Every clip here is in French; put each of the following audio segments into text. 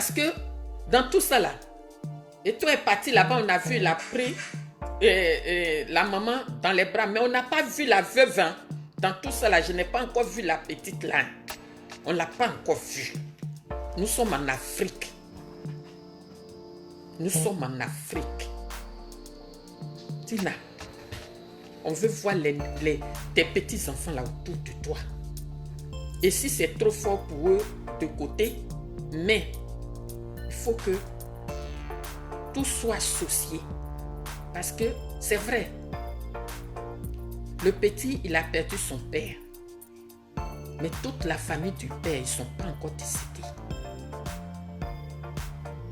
Parce que dans tout ça là, et toi est parti là-bas, on a vu, il a pris la maman dans les bras, mais on n'a pas vu la veuve. Hein. Dans tout ça là, je n'ai pas encore vu la petite là. On ne l'a pas encore vue. Nous sommes en Afrique. Nous sommes en Afrique. Tina, on veut voir tes petits-enfants là autour de toi. Et si c'est trop fort pour eux de côté, mais il faut que tout soit associé. Parce que c'est vrai, le petit, il a perdu son père. Mais toute la famille du père, ils ne sont pas encore décédés.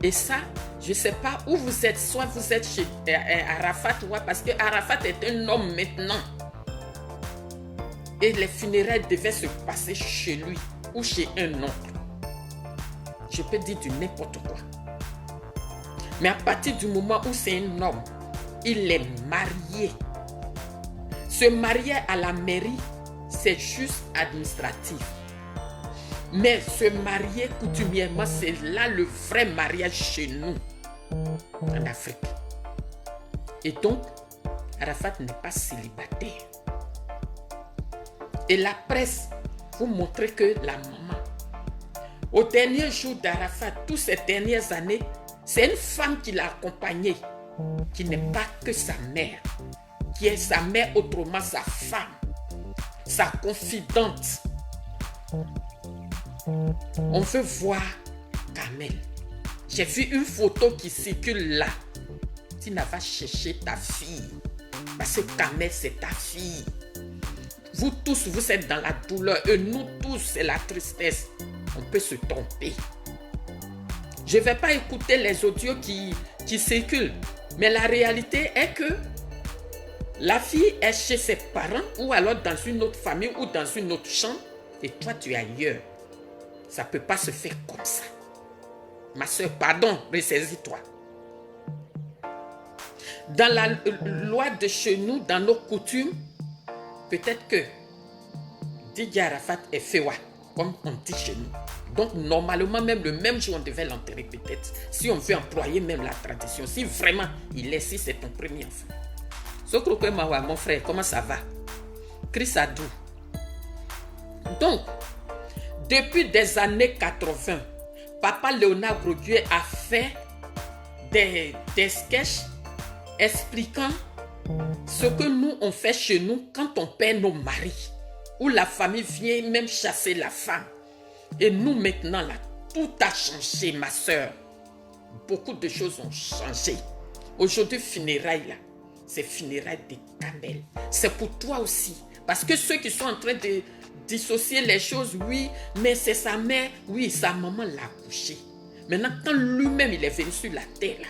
Et ça, je ne sais pas où vous êtes. Soit vous êtes chez Arafat, parce que Arafat est un homme maintenant. Et les funérailles devaient se passer chez lui ou chez un oncle. Je peux dire du n'importe quoi. Mais à partir du moment où c'est un homme, il est marié. Se marier à la mairie, c'est juste administratif. Mais se marier coutumièrement, c'est là le vrai mariage chez nous, en Afrique. Et donc, Arafat n'est pas célibataire. Et la presse vous montre que la maman, au dernier jour d'Arafat, toutes ces dernières années, c'est une femme qui l'a accompagnée, qui n'est pas que sa mère, qui est sa mère, autrement sa femme, sa confidente. On veut voir Kamel. J'ai vu une photo qui circule là. Tu n'as pas cherché ta fille. Parce que Kamel, c'est ta fille. Vous tous, vous êtes dans la douleur. Et nous tous, c'est la tristesse. On peut se tromper. Je ne vais pas écouter les audios qui circulent. Mais la réalité est que la fille est chez ses parents ou alors dans une autre famille ou dans une autre chambre et toi, tu es ailleurs. Ça ne peut pas se faire comme ça. Ma soeur, pardon, ressaisis-toi. Dans la loi de chez nous, dans nos coutumes, peut-être que Didier Arafat est Fewa, comme on dit chez nous. Donc, normalement, même le même jour, on devait l'enterrer peut-être. Si on veut employer même la tradition. Si vraiment il est, si c'est ton premier enfant. Sokroke Mawa, mon frère, comment ça va? Chris Adou. Donc, depuis des années 80, Papa Léonard Grodieu a fait des sketchs expliquant ce que nous, on fait chez nous quand on perd nos maris. Où la famille vient même chasser la femme. Et nous, maintenant, là, tout a changé, ma soeur. Beaucoup de choses ont changé. Aujourd'hui, funérailles, là, c'est funérailles de Kamel. C'est pour toi aussi. Parce que ceux qui sont en train de dissocier les choses, oui, mais c'est sa mère, oui, sa maman l'a accouché. Maintenant, quand lui-même, il est venu sur la terre, là,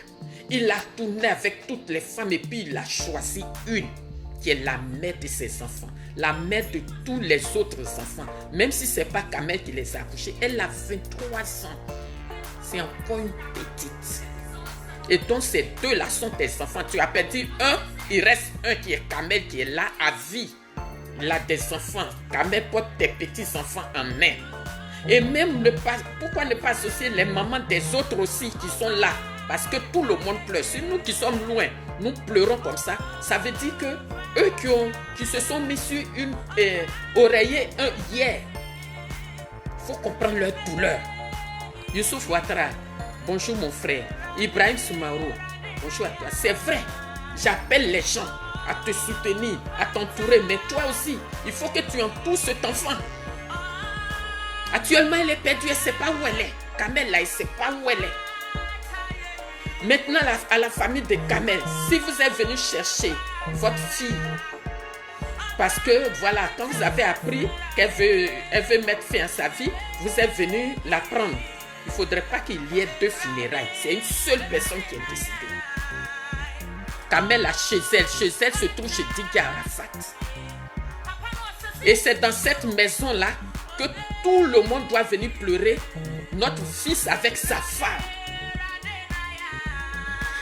il a tourné avec toutes les femmes et puis il a choisi une qui est la mère de ses enfants, la mère de tous les autres enfants. Même si ce n'est pas Kamel qui les a accouchés, elle a 23 ans. C'est encore une petite. Et donc, ces deux-là sont tes enfants. Tu as perdu un, il reste un qui est Kamel, qui est là à vie. Il a des enfants. Kamel porte tes petits-enfants en main. Et même, pourquoi ne pas associer les mamans des autres aussi qui sont là? Parce que tout le monde pleure. Si nous qui sommes loin, nous pleurons comme ça, ça veut dire que eux qui se sont mis sur une oreiller hier, il faut comprendre leur douleur. Youssouf Ouattara, bonjour mon frère. Ibrahim Soumaoro, bonjour à toi. C'est vrai, j'appelle les gens à te soutenir, à t'entourer, mais toi aussi, il faut que tu entoures cet enfant. Actuellement, elle est perdue, elle ne sait pas où elle est. Kamel, là, il ne sait pas où elle est. Maintenant, à la famille de Kamel, si vous êtes venu chercher votre fille, parce que, voilà, quand vous avez appris qu'elle veut mettre fin à sa vie, vous êtes venu la prendre. Il ne faudrait pas qu'il y ait deux funérailles. C'est une seule personne qui est décidée. Kamel a chez elle se trouve chez Didier Arafat. Et c'est dans cette maison-là que tout le monde doit venir pleurer notre fils avec sa femme.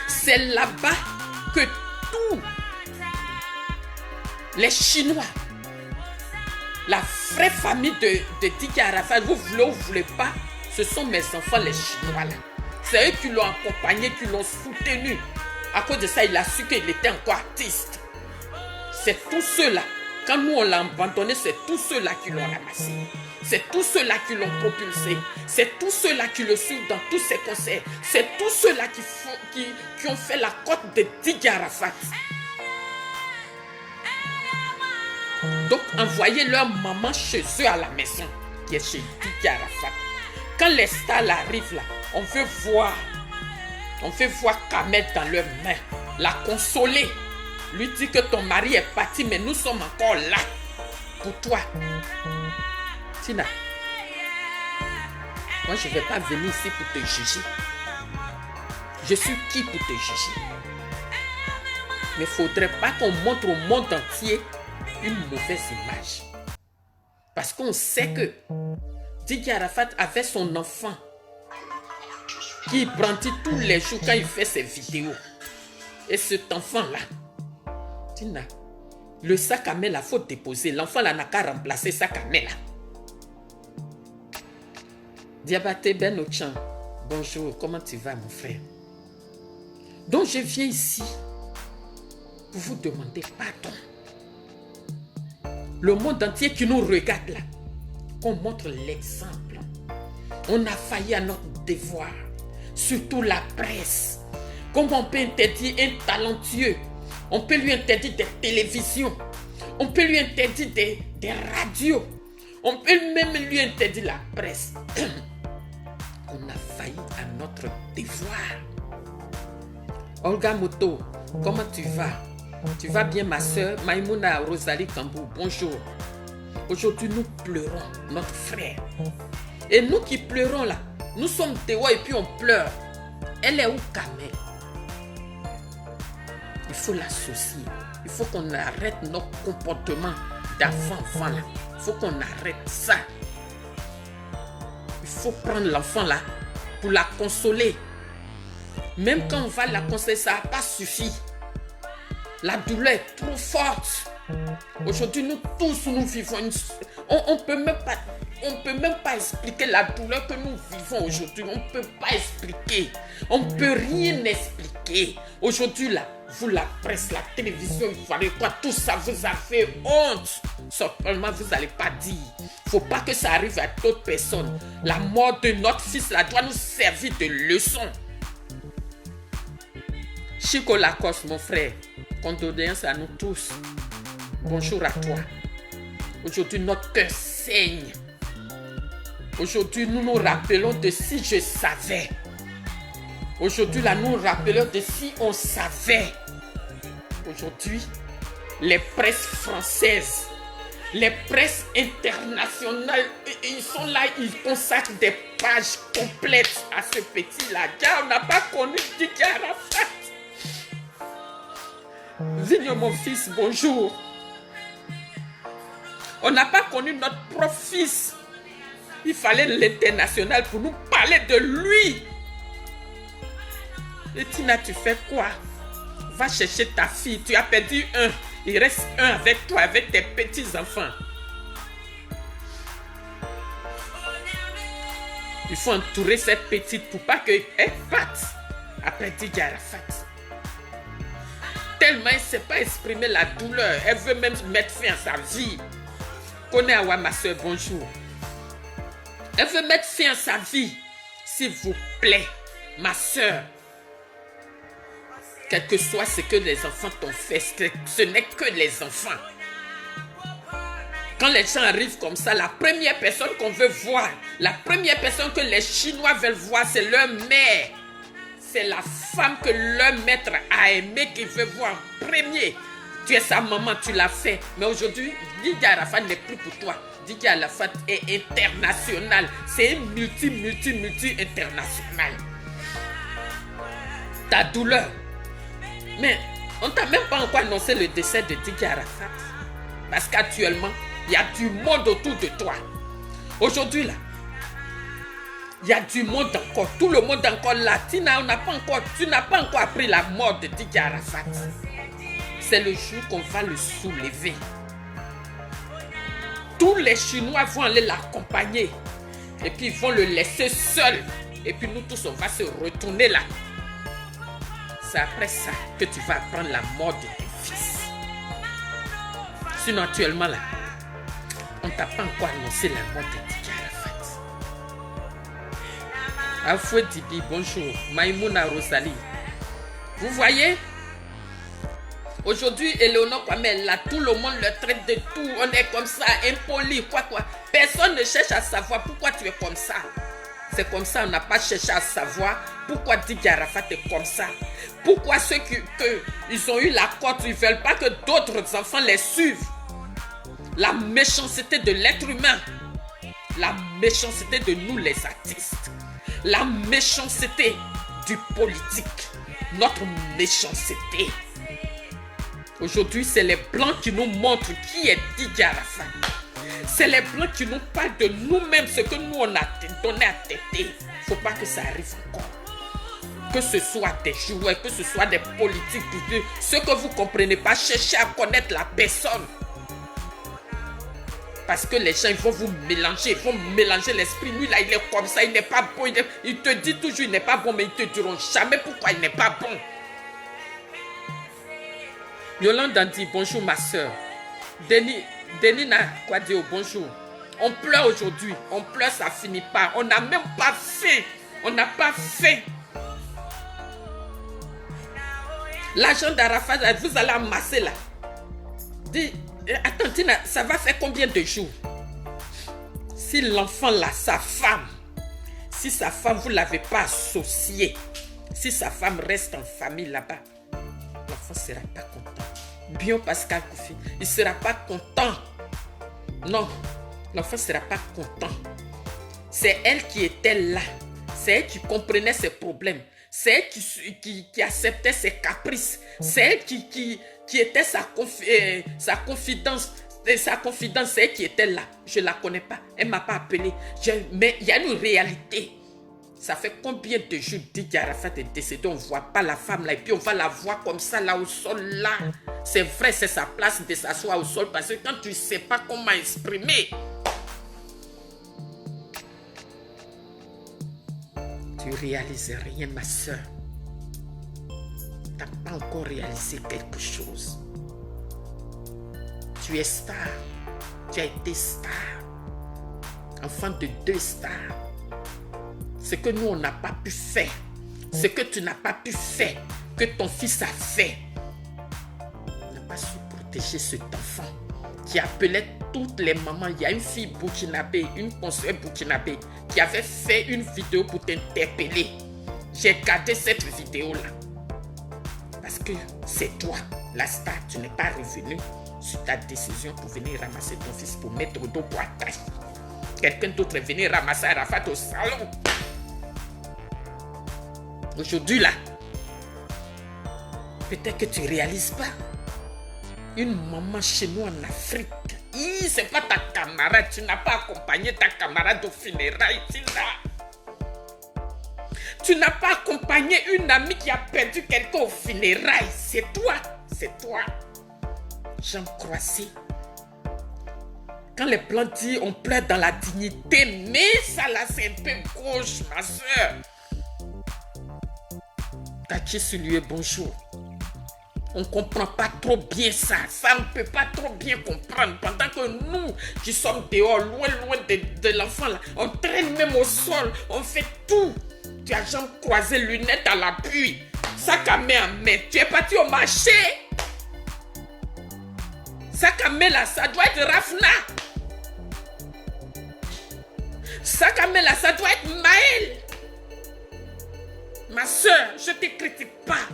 C'est là-bas que tous les Chinois, la vraie famille de Didier Arafat, vous voulez ou vous ne voulez pas, ce sont mes enfants les Chinois là. C'est eux qui l'ont accompagné, qui l'ont soutenu. À cause de ça, il a su qu'il était encore artiste. C'est tous ceux-là. Quand nous, on l'a abandonné, c'est tous ceux-là qui l'ont ramassé. C'est tous ceux-là qui l'ont propulsé. C'est tous ceux-là qui le suivent dans tous ses concerts. C'est tous ceux-là qui ont fait la côte de Didier Arafat. Donc, envoyez leur maman chez eux à la maison, qui est chez Didier Arafat. Quand les stars arrivent là, on veut voir Kamel dans leurs mains, la consoler, lui dire que ton mari est parti, mais nous sommes encore là pour toi. Tina, moi je ne vais pas venir ici pour te juger. Je suis qui pour te juger? Mais il ne faudrait pas qu'on montre au monde entier une mauvaise image. Parce qu'on sait que Didier Arafat avait son enfant qui brandit tous les jours quand il fait ses vidéos. Et cet enfant-là, Tina, le sac à main, il faut déposer. L'enfant là n'a qu'à remplacer le sac à main là. Diabaté Ben Ochan, bonjour, comment tu vas mon frère? Donc je viens ici pour vous demander pardon. Le monde entier qui nous regarde là, qu'on montre l'exemple. On a failli à notre devoir, surtout la presse. Comment on peut interdire un talentueux? On peut lui interdire des télévisions. On peut lui interdire des radios. On peut même lui interdire la presse. On a failli à notre devoir. Olga Moto, comment tu vas? Tu vas bien ma soeur? Maïmouna Rosalie Kambou, bonjour. Aujourd'hui nous pleurons notre frère. Et nous qui pleurons là, nous sommes Tewa et puis on pleure. Elle est où Kamel? Il faut l'associer. Il faut qu'on arrête notre comportement d'avant là. Il faut qu'on arrête ça. Il faut prendre l'enfant là pour la consoler. Même quand on va la consoler, ça n'a pas suffi. La douleur est trop forte. Aujourd'hui, nous tous, nous vivons on peut même pas expliquer la douleur que nous vivons aujourd'hui. On ne peut pas expliquer. On ne peut rien expliquer. Aujourd'hui, là, vous, la presse, la télévision, vous savez quoi, tout ça vous a fait honte. Simplement, vous n'allez pas dire. Il ne faut pas que ça arrive à d'autres personnes. La mort de notre fils, là, doit nous servir de leçon. Chico Lacoste, mon frère, condoléances à nous tous. Bonjour à toi. Aujourd'hui, notre cœur saigne. Aujourd'hui, nous nous rappelons de si je savais. Aujourd'hui, là, nous nous rappelons de si on savait. Aujourd'hui, les presses françaises, les presses internationales, ils sont là, ils consacrent des pages complètes à ce petit-là. Car on n'a pas connu Didier Arafat. Vigne, mon fils, bonjour. On n'a pas connu notre propre fils. Il fallait l'international pour nous parler de lui. Et Tina, tu fais quoi? Va chercher ta fille. Tu as perdu un. Il reste un avec toi, avec tes petits-enfants. Il faut entourer cette petite pour pas qu'elle parte après Didier Arafat. Tellement elle ne sait pas exprimer la douleur. Elle veut même mettre fin à sa vie. Connais Awa, ma soeur, bonjour. Elle veut mettre fin à sa vie. S'il vous plaît, ma soeur. Quel que soit ce que les enfants t'ont fait, ce n'est que les enfants. Quand les gens arrivent comme ça, la première personne qu'on veut voir, la première personne que les Chinois veulent voir, c'est leur mère. C'est la femme que leur maître a aimée qu'ils veulent voir en premier. Tu es sa maman, tu l'as fait. Mais aujourd'hui, Didier Arafat n'est plus pour toi. Didier Arafat est international. C'est multi-international. Ta douleur. Mais on t'a même pas encore annoncé le décès de Didier Arafat. Parce qu'actuellement, il y a du monde autour de toi. Aujourd'hui, là, il y a du monde encore. Tout le monde encore là. Tu n'as pas encore appris la mort de Didier Arafat. C'est le jour qu'on va le soulever. Tous les Chinois vont aller l'accompagner. Et puis ils vont le laisser seul. et puis nous tous, on va se retourner là. C'est après ça que tu vas apprendre la mort de tes fils. Sinon, actuellement là, on t'a pas encore annoncé la mort de Didier Arafat. Afoué Dibi, bonjour. Maïmouna Rosalie. Vous voyez? Aujourd'hui, Eleonore Kwame, là, tout le monde le traite de tout. On est comme ça, impoli, quoi. Personne ne cherche à savoir pourquoi tu es comme ça. C'est comme ça, on n'a pas cherché à savoir pourquoi Didier Arafat est comme ça. Pourquoi ceux ils ont eu la cote, ils ne veulent pas que d'autres enfants les suivent. La méchanceté de l'être humain. La méchanceté de nous les artistes. La méchanceté du politique. Notre méchanceté. Aujourd'hui, c'est les Blancs qui nous montrent qui est Didier Arafat. C'est les Blancs qui nous parlent de nous-mêmes, ce que nous on a donné à têter. Il ne faut pas que ça arrive encore. Que ce soit des joueurs, que ce soit des politiques, ce que vous ne comprenez pas, cherchez à connaître la personne. Parce que les gens ils vont vous mélanger, ils vont mélanger l'esprit. Lui là, il est comme ça, il n'est pas bon. Il te dit toujours il n'est pas bon, mais ils ne te diront jamais pourquoi il n'est pas bon. Yolande dit bonjour ma soeur. Denis n'a quoi dire bonjour. On pleure aujourd'hui. On pleure, ça finit pas. On n'a même pas faim. On n'a pas faim. L'argent d'Arafat, vous allez amasser là. Dis, attends, Tina, ça va faire combien de jours? Si l'enfant là, sa femme, si sa femme, vous ne l'avez pas associée, si sa femme reste en famille là-bas, l'enfant ne sera pas content. Bien Pascal Koufi, il ne sera pas content. Non, l'enfant ne sera pas content. C'est elle qui était là. C'est elle qui comprenait ses problèmes. C'est elle qui acceptait ses caprices. C'est elle qui était sa confidence. Sa confidence, c'est elle qui était là. Je ne la connais pas. Elle ne m'a pas appelé. Mais il y a une réalité. Ça fait combien de jours Didier Arafat est décédé, on ne voit pas la femme là, et puis on va la voir comme ça là au sol là. C'est vrai, c'est sa place de s'asseoir au sol parce que quand tu ne sais pas comment exprimer, tu ne réalises rien ma soeur. Tu n'as pas encore réalisé quelque chose. Tu es star. Tu as été star. Enfant de 2 stars. Ce que nous, on n'a pas pu faire, ce que tu n'as pas pu faire, que ton fils a fait. On n'a pas su protéger cet enfant qui appelait toutes les mamans. Il y a une fille burkinabé, une conseillère burkinabé, qui avait fait une vidéo pour t'interpeller. J'ai gardé cette vidéo-là. Parce que c'est toi, la star, tu n'es pas revenu sur ta décision pour venir ramasser ton fils pour mettre au dos pour attaquer. Quelqu'un d'autre est venu ramasser Arafat au salon. Aujourd'hui là, peut-être que tu ne réalises pas. Une maman chez nous en Afrique, ce n'est pas ta camarade, tu n'as pas accompagné ta camarade au funérailles, tu n'as pas accompagné une amie qui a perdu quelqu'un au funérailles, c'est toi. Jean Croissy. Quand les Blancs disent on pleure dans la dignité, mais ça là c'est un peu gauche ma soeur. Tati Sulué, bonjour. On ne comprend pas trop bien ça. Ça ne peut pas trop bien comprendre. Pendant que nous, qui sommes dehors, loin de l'enfant, là, on traîne même au sol. On fait tout. Tu as jambes croisées, lunettes à l'appui, sac à main en main. Tu es parti au marché. Sac à main là, ça doit être Rafna. Sac à main là, ça doit être Maël. Ma soeur, je ne te critique pas.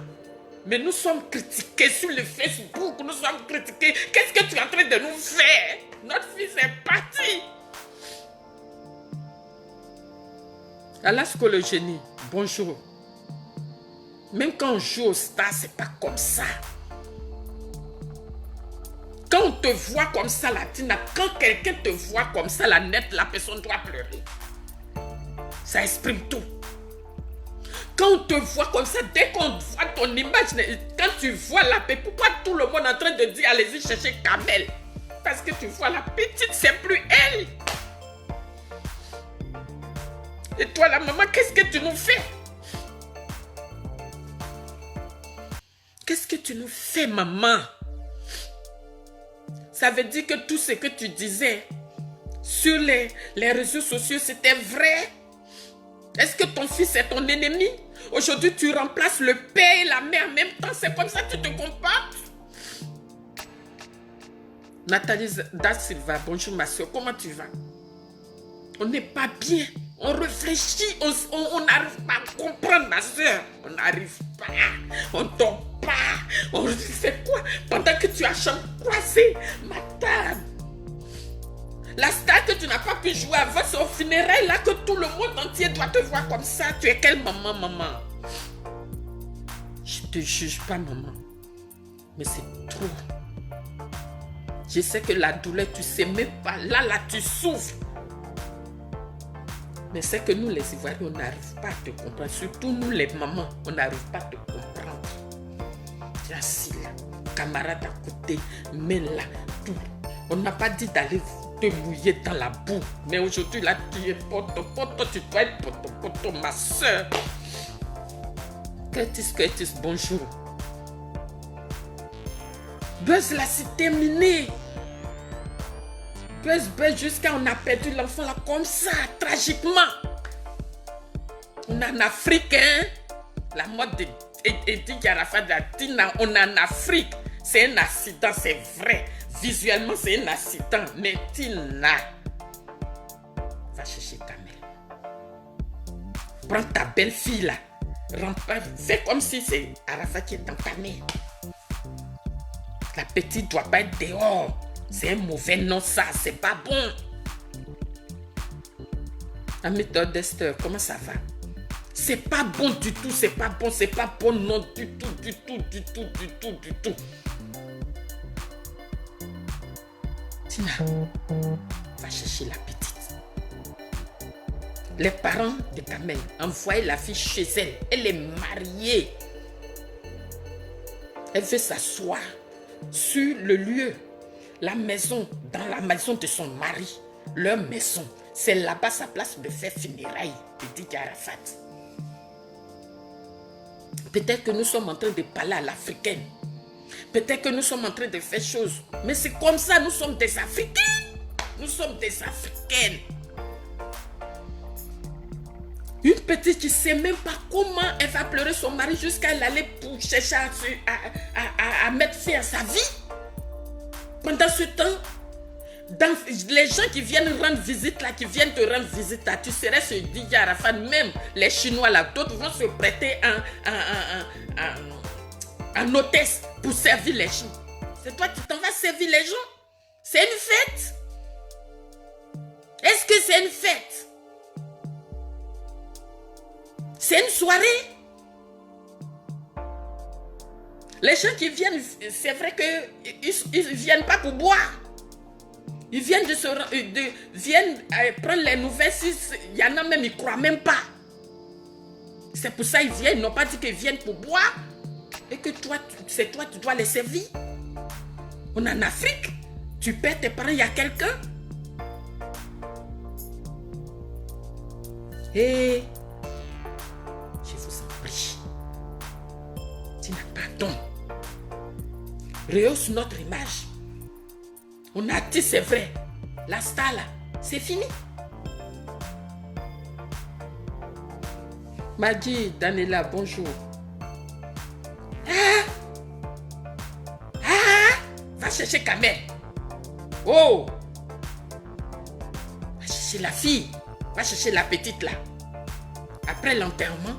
Mais nous sommes critiqués sur le Facebook. Nous sommes critiqués. Qu'est-ce que tu es en train de nous faire? Notre fils est parti. Alasko le génie, bonjour. Même quand on joue au star, c'est pas comme ça. Quand on te voit comme ça, la Tina, quand quelqu'un te voit comme ça, la nette, la personne doit pleurer. Ça exprime tout. Quand on te voit comme ça, dès qu'on voit ton image, quand tu vois la petite, pourquoi tout le monde est en train de dire allez-y chercher Kamel? Parce que tu vois la petite, c'est plus elle. Et toi, la maman, qu'est-ce que tu nous fais? Qu'est-ce que tu nous fais, maman? Ça veut dire que tout ce que tu disais sur les réseaux sociaux, c'était vrai? Est-ce que ton fils est ton ennemi? Aujourd'hui, tu remplaces le père et la mère en même temps. C'est comme ça que tu te comportes? Nathalie Da Silva, bonjour ma soeur, comment tu vas? On n'est pas bien. On réfléchit, on n'arrive pas à comprendre ma soeur. On n'arrive pas, on ne dort pas. On fait quoi? Pendant que tu as chambre croisée, madame. La star que tu n'as pas pu jouer avant, c'est au funérailles là que tout le monde entier doit te voir comme ça. Tu es quelle maman, maman? Je ne te juge pas, maman. Mais c'est trop. Je sais que la douleur, tu ne sais même pas. Là, tu souffres. Mais c'est que nous, les Ivoiriens, on n'arrive pas à te comprendre. Surtout nous, les mamans, on n'arrive pas à te comprendre. Tu es assis là, camarade à côté, main là, tout. On n'a pas dit d'aller te mouiller dans la boue. Mais aujourd'hui, là, tu es poto, tu dois être poto, ma soeur. Curtis, bonjour. Buzz là, c'est terminé. Buzz, jusqu'à on a perdu l'enfant là comme ça, tragiquement. On est en Afrique, hein. La mort d'Eddie Arafat Tina, on est en Afrique. C'est un accident, c'est vrai. Visuellement, c'est un accident. Mais Tina, va chercher Kamel. Prends ta belle-fille là. Fais comme si c'est Arafat qui est en ta mère. La petite doit pas être dehors. C'est un mauvais nom, ça. C'est pas bon. Amie d'Esther, comment ça va? C'est pas bon du tout. C'est pas bon. C'est pas bon, non, du tout. Tina, va chercher la petite. Les parents de Kamel envoient la fille chez elle. Elle est mariée. Elle veut s'asseoir sur le lieu, la maison, dans la maison de son mari, leur maison. C'est là-bas sa place de faire funérailles de Didier Arafat. Peut-être que nous sommes en train de parler à l'africaine. Peut-être que nous sommes en train de faire choses. Mais c'est comme ça, nous sommes des Africains. Nous sommes des Africaines. Une petite qui ne sait même pas comment elle va pleurer son mari jusqu'à aller pour chercher à mettre fin à sa vie. Pendant ce temps, les gens qui viennent rendre visite là, qui viennent te rendre visite là, tu serais ce Didier Arafat, même les Chinois là, d'autres vont se prêter en hôtesse pour servir les gens. C'est toi qui t'en vas servir les gens? C'est une fête? Est-ce que c'est une fête? C'est une soirée? Les gens qui viennent, c'est vrai qu'ils ne viennent pas pour boire. Ils viennent prendre les nouvelles. Il y en a même, ils ne croient même pas. C'est pour ça qu'ils viennent. Ils n'ont pas dit qu'ils viennent pour boire. Et que toi, c'est toi, tu dois les servir. On est en Afrique. Tu perds tes parents, il y a quelqu'un. Et je vous en prie. Tu n'as pas don. Rehausse notre image. On a dit, c'est vrai. La star là, c'est fini. Maggie, Daniela, bonjour. Va chercher Kamel. Oh! Va chercher la fille. Va chercher la petite là. Après l'enterrement,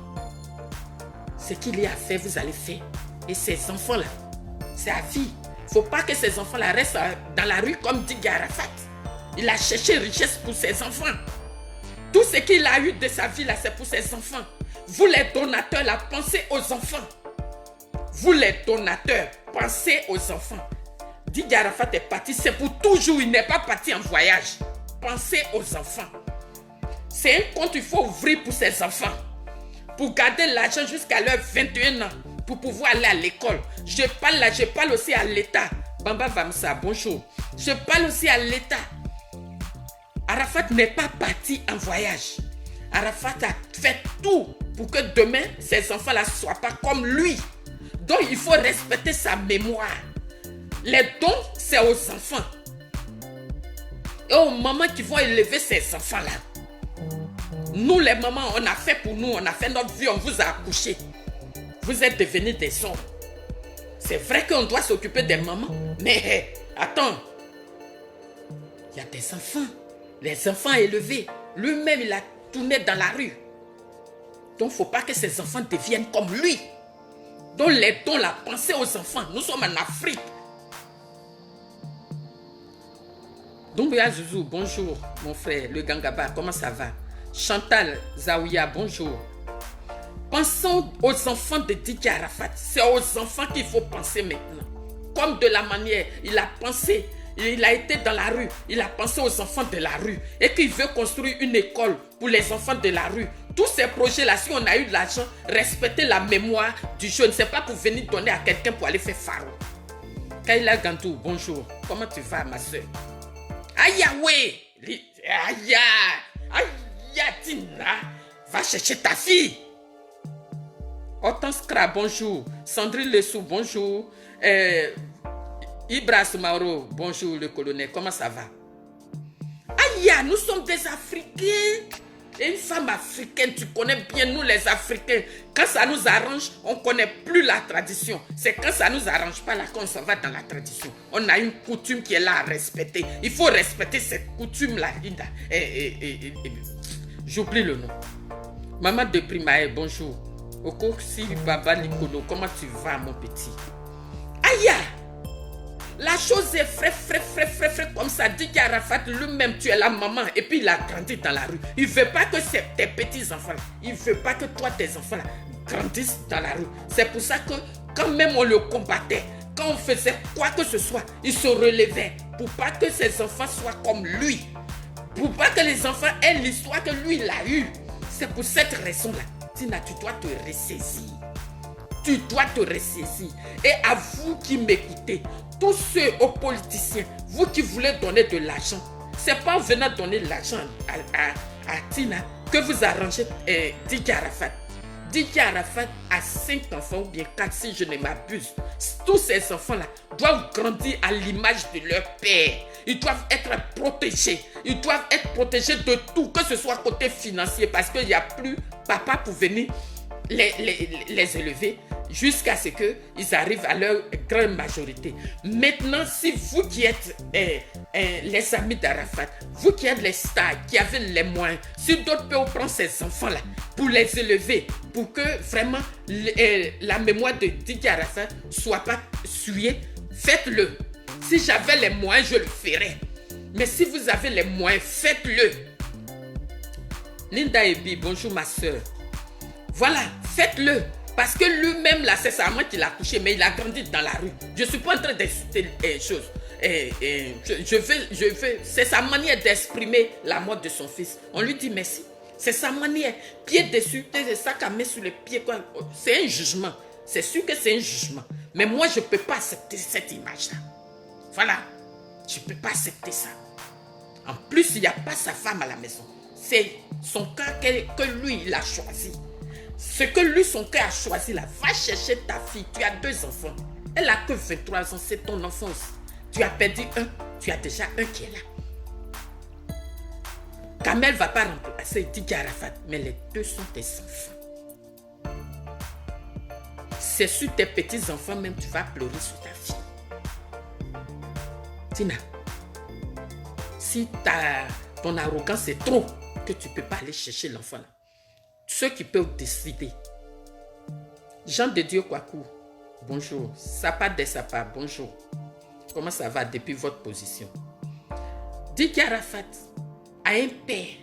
ce qu'il y a à faire, vous allez faire. Et ces enfants là, c'est à vie. Il ne faut pas que ces enfants là restent dans la rue comme dit Arafat. Il a cherché richesse pour ses enfants. Tout ce qu'il a eu de sa vie là, c'est pour ses enfants. Vous les donateurs là, pensez aux enfants. Vous les donateurs, pensez aux enfants. Didier Arafat est parti, c'est pour toujours, il n'est pas parti en voyage. Pensez aux enfants. C'est un compte qu'il faut ouvrir pour ses enfants. Pour garder l'argent jusqu'à leurs 21 ans. Pour pouvoir aller à l'école. Je parle aussi à l'État. Bamba Vamsa, bonjour. Je parle aussi à l'État. Arafat n'est pas parti en voyage. Arafat a fait tout pour que demain, ces enfants-là ne soient pas comme lui. Donc, il faut respecter sa mémoire. Les dons, c'est aux enfants. Et aux mamans qui vont élever ces enfants-là. Nous, les mamans, on a fait pour nous, on a fait notre vie, on vous a accouché. Vous êtes devenus des hommes. C'est vrai qu'on doit s'occuper des mamans, mais attends. Il y a des enfants, les enfants élevés. Lui-même, il a tourné dans la rue. Donc, il ne faut pas que ces enfants deviennent comme lui. Donc, les dons, la pensée aux enfants. Nous sommes en Afrique. Doumbouya Zouzou, bonjour, mon frère, le Gangaba, comment ça va? Chantal Zaouia, bonjour. Pensons aux enfants de Didier Arafat. C'est aux enfants qu'il faut penser maintenant. Comme de la manière, il a pensé, il a été dans la rue, il a pensé aux enfants de la rue et qu'il veut construire une école pour les enfants de la rue. Tous ces projets-là, si on a eu de l'argent, respecter la mémoire du jeune, c'est pas pour venir donner à quelqu'un pour aller faire pharaon. Kaila Gantou, bonjour. Comment tu vas, ma soeur? Aïe, ouais! Aïe, aïe, Tina! Va chercher ta fille! Hortense Kra, bonjour. Sandrine Lessou, bonjour. Ibras Mauro, bonjour le colonel, comment ça va? Aïe, nous sommes des Africains. Et une femme africaine, tu connais bien nous les Africains. Quand ça nous arrange, on ne connaît plus la tradition. C'est quand ça ne nous arrange pas là qu'on s'en va dans la tradition. On a une coutume qui est là à respecter. Il faut respecter cette coutume-là, Linda. J'oublie le nom. Maman de Primae, bonjour. Okosi Baba Likono, comment tu vas, mon petit? Aïe! La chose est frais comme ça. Dit qu'Arafat lui-même, tu es la maman et puis il a grandi dans la rue. Il ne veut pas que tes petits-enfants, il ne veut pas que toi, tes enfants là, grandissent dans la rue. C'est pour ça que quand même on le combattait, quand on faisait quoi que ce soit, il se relevait pour pas que ses enfants soient comme lui. Pour pas que les enfants aient l'histoire que lui, il a eue. C'est pour cette raison-là, Tina, tu dois te ressaisir. Tu dois te ressaisir. Et à vous qui m'écoutez, tous ceux aux politiciens, vous qui voulez donner de l'argent, c'est pas en venant donner l'argent à Tina que vous arrangez Didier Arafat. Didier Arafat a 5 enfants ou bien 4 si je ne m'abuse. Tous ces enfants-là doivent grandir à l'image de leur père. Ils doivent être protégés. Ils doivent être protégés de tout, que ce soit côté financier, parce qu'il n'y a plus papa pour venir les élever jusqu'à ce qu'ils arrivent à leur grande majorité. Maintenant, si vous qui êtes les amis d'Arafat, vous qui êtes les stars, qui avez les moyens, si d'autres peuvent prendre ces enfants-là pour les élever, pour que vraiment la mémoire de Didier Arafat ne soit pas souillée, faites-le. Si j'avais les moyens, je le ferais. Mais si vous avez les moyens, faites-le. Linda Ebi, bonjour ma soeur. Voilà, faites-le. Parce que lui-même, là, c'est sa maman qui l'a couché, mais il a grandi dans la rue. Je ne suis pas en train d'insulter les choses. C'est sa manière d'exprimer la mort de son fils. On lui dit merci. C'est sa manière. Pied dessus, sac à main sur les pieds. C'est un jugement. C'est sûr que c'est un jugement. Mais moi, je ne peux pas accepter cette image-là. Voilà. Je ne peux pas accepter ça. En plus, il n'y a pas sa femme à la maison. C'est son cas que lui, il a choisi. Ce que lui, son cœur a choisi là, va chercher ta fille. Tu as 2 enfants. Elle a que 23 ans, c'est ton enfant aussi. Tu as perdu un, tu as déjà un qui est là. Kamel ne va pas remplacer Didier Arafat, mais les 2 sont tes enfants. C'est sur tes petits-enfants même tu vas pleurer sur ta fille. Tina, si ton arrogance est trop, que tu ne peux pas aller chercher l'enfant là, ceux qui peuvent décider. Jean de Dieu Kwaku, bonjour. Sapa des Sapa, bonjour. Comment ça va depuis votre position? Didier Arafat a un père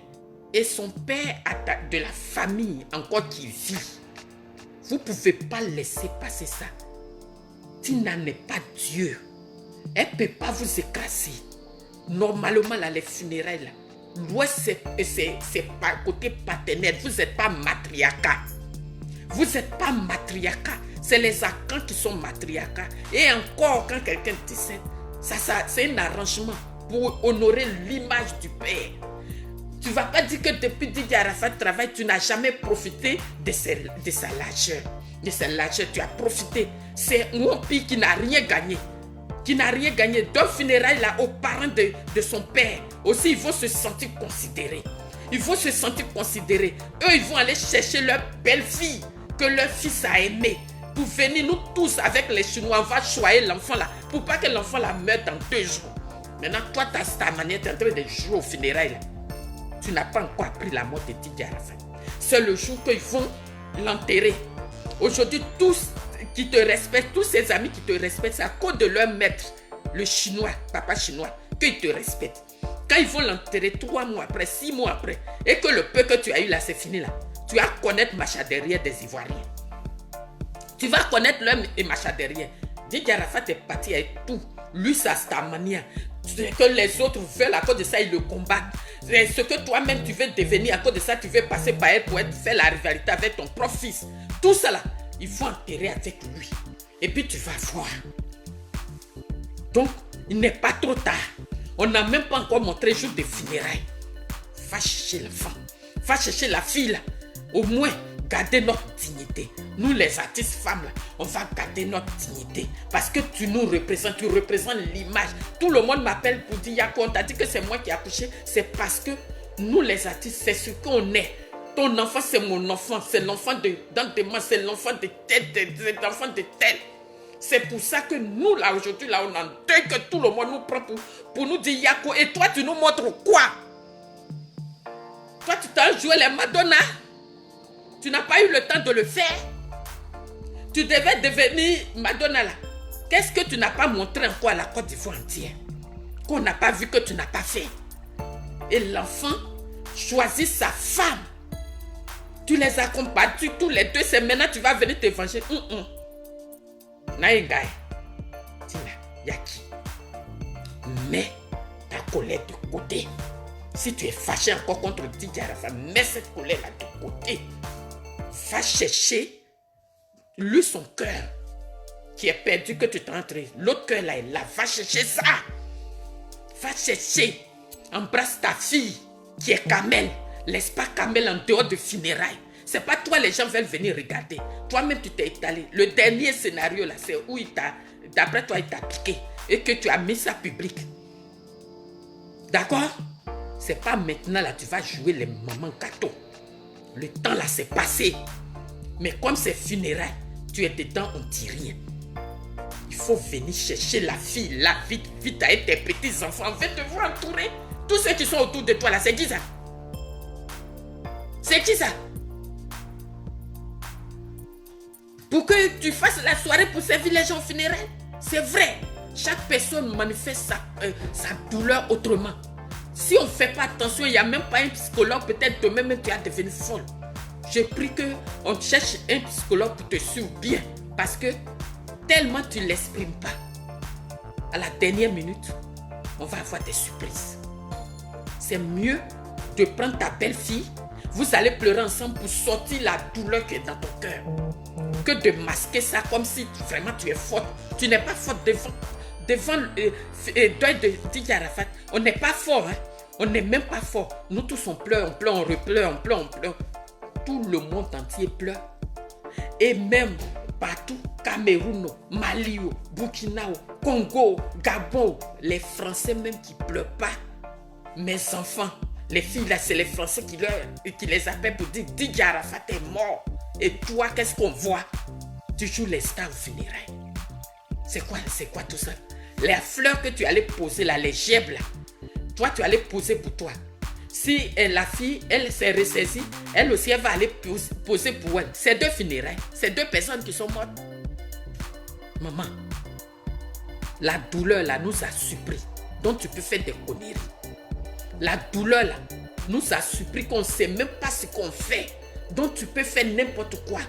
et son père a de la famille encore qui vit. Vous ne pouvez pas laisser passer ça. Tina n'est pas Dieu. Elle ne peut pas vous écraser. Normalement, là, les funérailles, là, c'est par côté paternel. Vous n'êtes pas matriarcat. Vous n'êtes pas matriarcat. C'est les Akans qui sont matriarcats. Et encore, quand quelqu'un décède, c'est un arrangement pour honorer l'image du père. Tu ne vas pas dire que depuis Didier Arafat travaille, tu n'as jamais profité de sa largeur. De sa largeur, tu as profité. C'est Wompi qui n'a rien gagné. Qui n'a rien gagné. D'un funérailles là, aux parents de son père. Aussi, ils vont se sentir considérés. Ils vont se sentir considérés. Eux, ils vont aller chercher leur belle-fille que leur fils a aimée. Pour venir, nous tous, avec les Chinois, on va choyer l'enfant là. Pour pas que l'enfant là meure dans 2 jours. Maintenant, toi, tu as ta manière, tu es en train de jouer au funérailles là. Tu n'as pas encore appris la mort de Didier Arafat. C'est le jour qu'ils vont l'enterrer. Aujourd'hui, tous qui te respectent, tous ces amis qui te respectent, c'est à cause de leur maître, le chinois, papa chinois, qu'ils te respectent. Quand ils vont l'enterrer 3 mois après, 6 mois après, et que le peu que tu as eu là, c'est fini là, tu vas connaître Machadérien des Ivoiriens. Tu vas connaître leur Machadérien. Didier Arafat est parti avec tout. Lui, ça, c'est ta manière. Que les autres veulent, à cause de ça, ils le combattent. C'est ce que toi-même, tu veux devenir, à cause de ça, tu veux passer par elle pour faire la rivalité avec ton propre fils. Tout ça là, il faut enterrer avec lui. Et puis tu vas voir. Donc, il n'est pas trop tard. On n'a même pas encore montré le jour des funérailles. Va chercher l'enfant. Va chercher la fille là. Au moins, garder notre dignité. Nous, les artistes femmes, là, on va garder notre dignité. Parce que tu nous représentes, tu représentes l'image. Tout le monde m'appelle pour dire, Yako, on t'a dit que c'est moi qui ai accouché. C'est parce que nous, les artistes, c'est ce qu'on est. Ton enfant, c'est mon enfant. C'est l'enfant de Dantema, c'est l'enfant de tel, c'est l'enfant de tel. C'est pour ça que nous, là, aujourd'hui, là, on en deuil que tout le monde nous prend pour nous dire, Yako, et toi, tu nous montres quoi? Toi, tu t'as joué les Madonna. Tu n'as pas eu le temps de le faire. Tu devais devenir Madonna là. Qu'est-ce que tu n'as pas montré encore à la Côte d'Ivoire entière? Qu'on n'a pas vu, que tu n'as pas fait. Et l'enfant choisit sa femme. Tu les as combattus tous les 2. C'est maintenant que tu vas venir te venger. Naïgaï. Tina, Yaki. Mets ta colère de côté. Si tu es fâché encore contre Didier Arafat, mets cette colère là de côté. Va chercher lui son cœur qui est perdu, que tu t'es entré. L'autre cœur là est là. Va chercher ça. Va chercher. Embrasse ta fille qui est Kamel. Laisse pas Kamel en dehors de funérailles. C'est pas toi, les gens veulent venir regarder. Toi-même, tu t'es étalé. Le dernier scénario là, c'est où d'après toi, il t'a piqué et que tu as mis ça public. D'accord? C'est pas maintenant là, tu vas jouer les mamans gâteaux. Le temps là, c'est passé. Mais comme c'est funérailles, tu es dedans, on ne dit rien. Il faut venir chercher la fille là, vite, vite, avec tes petits-enfants. Viens te voir entourer. Tous ceux qui sont autour de toi là, c'est qui ça? C'est qui ça? Pour que tu fasses la soirée pour servir les gens au funérailles. C'est vrai. Chaque personne manifeste sa douleur autrement. Si on ne fait pas attention, il n'y a même pas un psychologue, peut-être demain même tu vas devenir folle. Je prie qu'on cherche un psychologue pour te suivre bien. Parce que tellement tu ne l'exprimes pas, à la dernière minute, on va avoir des surprises. C'est mieux de prendre ta belle-fille, vous allez pleurer ensemble pour sortir la douleur qui est dans ton cœur, que de masquer ça comme si vraiment tu es forte. Tu n'es pas forte devant deuil de Didier Arafat. On n'est pas fort, hein? On n'est même pas fort. Nous tous on pleure, on repleure, on pleure. Tout le monde entier pleure. Et même partout, Cameroun, Mali, Burkina, Congo, Gabon, les Français même qui ne pleurent pas. Mes enfants, les filles là, c'est les Français qui les appellent pour dire Didier Arafat est mort. Et toi, qu'est-ce qu'on voit? Tu joues les stars au funérailles. C'est quoi tout ça? Les fleurs que tu allais poser là, les gerbes là, toi tu allais poser pour toi. Si la fille, elle s'est ressaisie, elle aussi, elle va aller poser pour elle. C'est 2 funérailles. C'est 2 personnes qui sont mortes. Maman, la douleur là nous a surpris. Donc tu peux faire des conneries. La douleur là nous a surpris qu'on ne sait même pas ce qu'on fait. Donc tu peux faire n'importe quoi.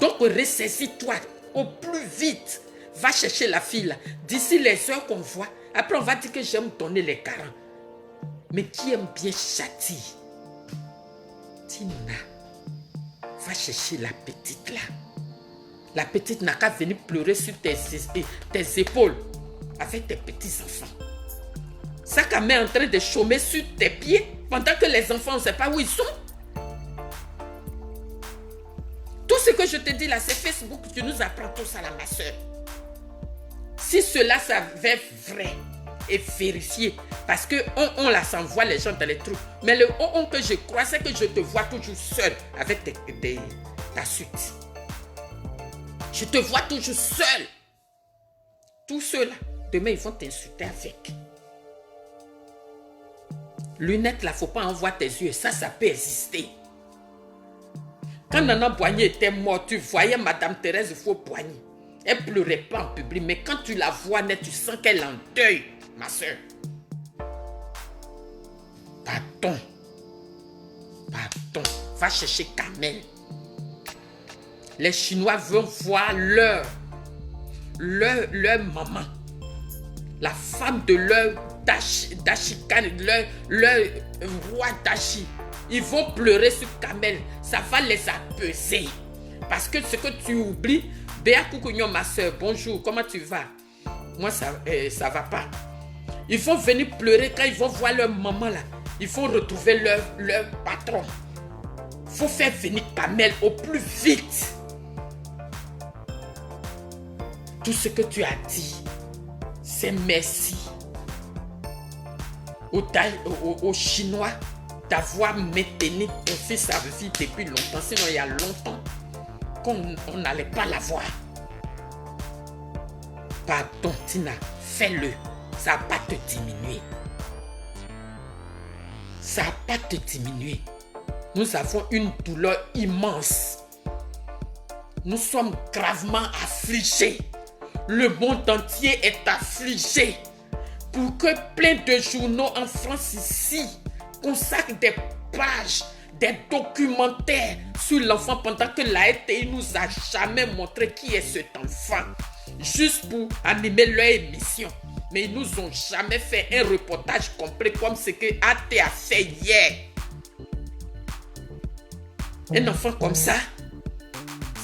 Donc ressaisis-toi au plus vite. Va chercher la fille là. D'ici les heures qu'on voit, après on va dire que j'aime donner les 40. Mais qui aime bien châtie? Tina, va chercher la petite là. La petite n'a qu'à venir pleurer sur tes épaules avec tes petits enfants. Ça qu'elle met en train de chômer sur tes pieds, Pendant que les enfants, on ne sait pas où ils sont. Tout ce que je te dis là, c'est Facebook. Tu nous apprends tout ça là, ma soeur. Si cela s'avère vrai et vérifié, parce que on la s'envoie les gens dans les trous. Mais le on que je crois, c'est que je te vois toujours seul avec ta suite. Je te vois toujours seul. Tous ceux-là, demain, ils vont t'insulter avec. Lunettes, là, il ne faut pas en voir tes yeux. Ça peut exister. Quand Nana Boigny était morte, tu voyais Madame Thérèse Faux-Boigny. Elle ne pleurait pas en public, mais quand tu la vois naître, tu sens qu'elle est en deuil, ma soeur. Pardon. Va chercher Kamel. Les Chinois veulent voir leur maman. La femme de leur Dashikan, leur roi Dashi. Ils vont pleurer sur Kamel. Ça va les apaiser. Parce que ce que tu oublies, Béa Koukounion, ma soeur, bonjour, comment tu vas? Moi, ça va pas. Ils vont venir pleurer quand ils vont voir leur maman là. Ils vont retrouver leur patron. Il faut faire venir Kamel au plus vite. Tout ce que tu as dit, c'est merci aux Chinois d'avoir maintenu ton fils à vie depuis longtemps. Sinon, il y a longtemps qu'on n'allait pas l'avoir. Pardon, Tina, fais-le. Ça ne va pas te diminuer. Ça ne va pas te diminuer. Nous avons une douleur immense. Nous sommes gravement affligés. Le monde entier est affligé. Pour que plein de journaux en France ici consacrent des pages, des documentaires sur l'enfant pendant que la RTI nous a jamais montré qui est cet enfant. Juste pour animer leur émission. Mais ils nous ont jamais fait un reportage complet comme ce que AT a fait hier. Un enfant comme ça,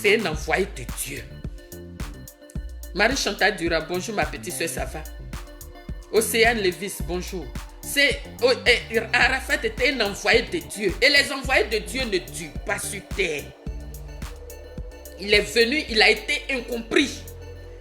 c'est un envoyé de Dieu. Marie-Chantal Dura, bonjour ma petite soeur, ça va? Océane Lévis, bonjour. Arafat était un envoyé de Dieu. Et les envoyés de Dieu ne durent pas sur terre. Il est venu, il a été incompris.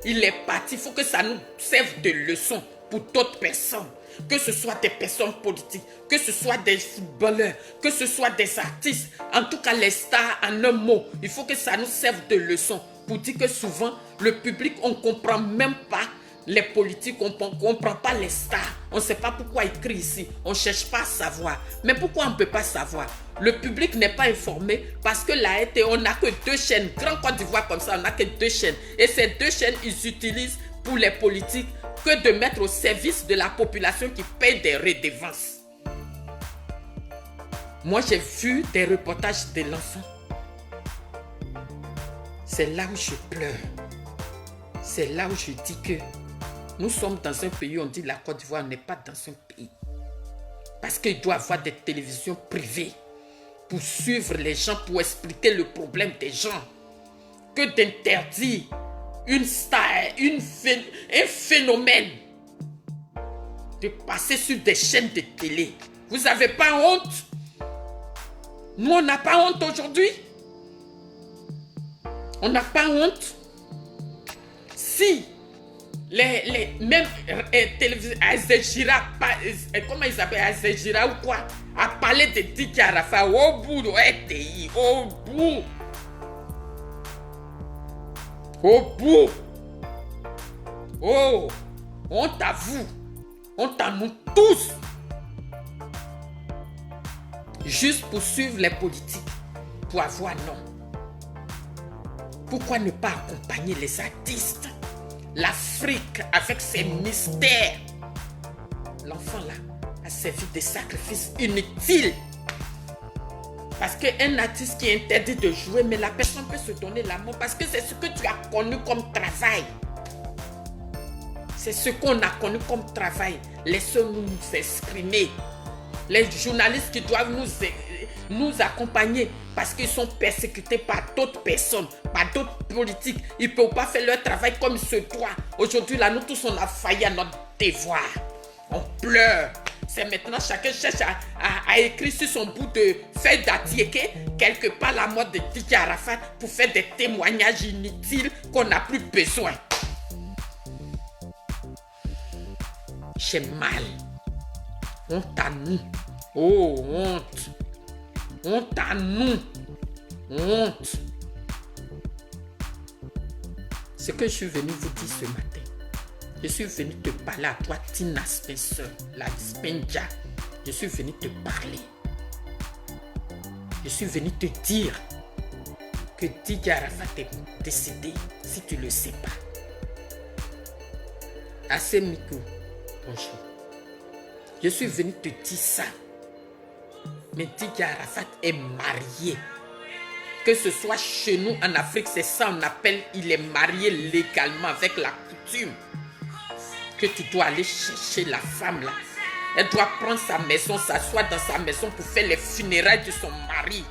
Il est parti. Il faut que ça nous serve de leçon pour d'autres personnes. Que ce soit des personnes politiques, que ce soit des footballeurs, que ce soit des artistes. En tout cas, les stars en un mot. Il faut que ça nous serve de leçon pour dire que souvent, le public, on ne comprend même pas les politiques, on ne comprend pas les stars. On ne sait pas pourquoi ils crient ici. On ne cherche pas à savoir. Mais pourquoi on ne peut pas savoir? Le public n'est pas informé parce que la RT, on n'a que 2 chaînes. Grand Côte d'Ivoire comme ça, on n'a que 2 chaînes. Et ces 2 chaînes, ils utilisent pour les politiques que de mettre au service de la population qui paye des redevances. Moi, j'ai vu des reportages de l'enfant. C'est là où je pleure. C'est là où je dis que nous sommes dans un pays, on dit la Côte d'Ivoire n'est pas dans un pays. Parce qu'il doit y avoir des télévisions privées pour suivre les gens, pour expliquer le problème des gens. Que d'interdire une star, un phénomène de passer sur des chaînes de télé. Vous n'avez pas honte? Nous, on n'a pas honte aujourd'hui. On n'a pas honte. Si même télévision Azejira, comment ils s'appellent, Azejira ou quoi, a parlé de Diki Arafa au bout de RTI, au bout. Oh, honte à vous, honte à nous tous. Juste pour suivre les politiques, pour avoir non. Pourquoi ne pas accompagner les artistes? L'Afrique avec ses mystères. L'enfant là a servi de sacrifice inutile. Parce qu'un artiste qui est interdit de jouer, mais la personne peut se donner l'amour parce que c'est ce que tu as connu comme travail. C'est ce qu'on a connu comme travail. Laissons-nous nous exprimer. Les journalistes qui doivent nous accompagner parce qu'ils sont persécutés par d'autres personnes, par d'autres politiques. Ils ne peuvent pas faire leur travail comme il se doit. Aujourd'hui, là, nous tous, on a failli à notre devoir. On pleure. C'est maintenant chacun cherche à écrire sur son bout de feuille d'attiéké quelque part la mort de Didier Arafat pour faire des témoignages inutiles qu'on n'a plus besoin. J'ai mal. Honte à nous. Oh, honte. Honte à nous. Honte. Ce que je suis venu vous dire ce matin, je suis venu te parler à toi, Tina Spencer, la Spenja. Je suis venu te parler. Je suis venu te dire que Didier Arafat est décédé, si tu ne le sais pas. Assez Mikou, bonjour. Je suis venu te dire ça. Mais Didier Arafat est marié. Que ce soit chez nous en Afrique, c'est ça on appelle, il est marié légalement avec la coutume. Que tu dois aller chercher la femme là. Elle doit prendre sa maison, s'asseoir dans sa maison pour faire les funérailles de son mari.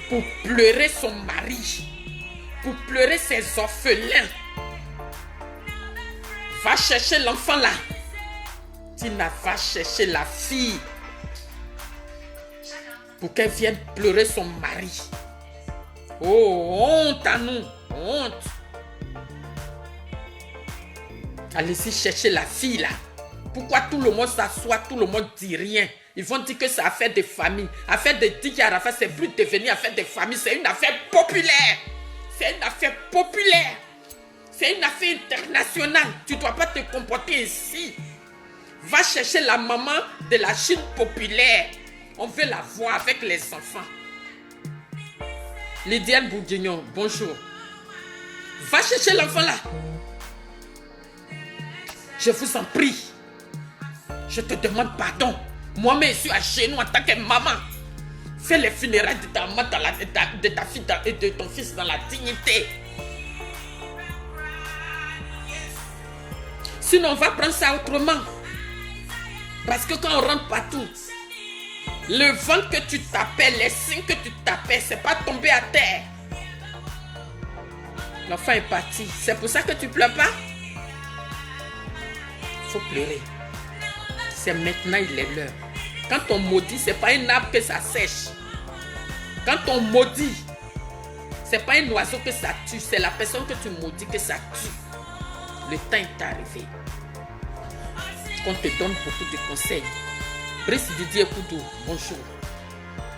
Pour pleurer son mari. Pour pleurer ses orphelins. Va chercher l'enfant là. Tina, va chercher la fille. Pour qu'elle vienne pleurer son mari. Oh, honte à nous. Honte. Allez-y chercher la fille là. Pourquoi tout le monde s'assoit, tout le monde dit rien? Ils vont dire que c'est affaire de famille. Affaire de Didier Arafat, c'est plus devenu affaire de famille. C'est une affaire populaire. C'est une affaire populaire. C'est une affaire internationale. Tu ne dois pas te comporter ici. Va chercher la maman de la Chine populaire. On veut la voir avec les enfants. Lydiane Bourguignon, bonjour. Va chercher l'enfant là. Je vous en prie. Je te demande pardon. Moi-même, je suis à genoux en tant que maman. Fais les funérailles de ta maman, de ta fille et de ton fils dans la dignité. Sinon, on va prendre ça autrement. Parce que quand on rentre partout, le vent que tu tapais, les signes que tu tapais, c'est pas tombé à terre. L'enfant est parti. C'est pour ça que tu pleures pas? Il faut pleurer. C'est maintenant, il est l'heure. Quand on maudit, c'est pas un arbre que ça sèche. Quand on maudit, c'est pas un oiseau que ça tue, c'est la personne que tu maudis que ça tue. Le temps est arrivé. Qu'on te donne beaucoup de conseils. Brice Didier Koudou, bonjour.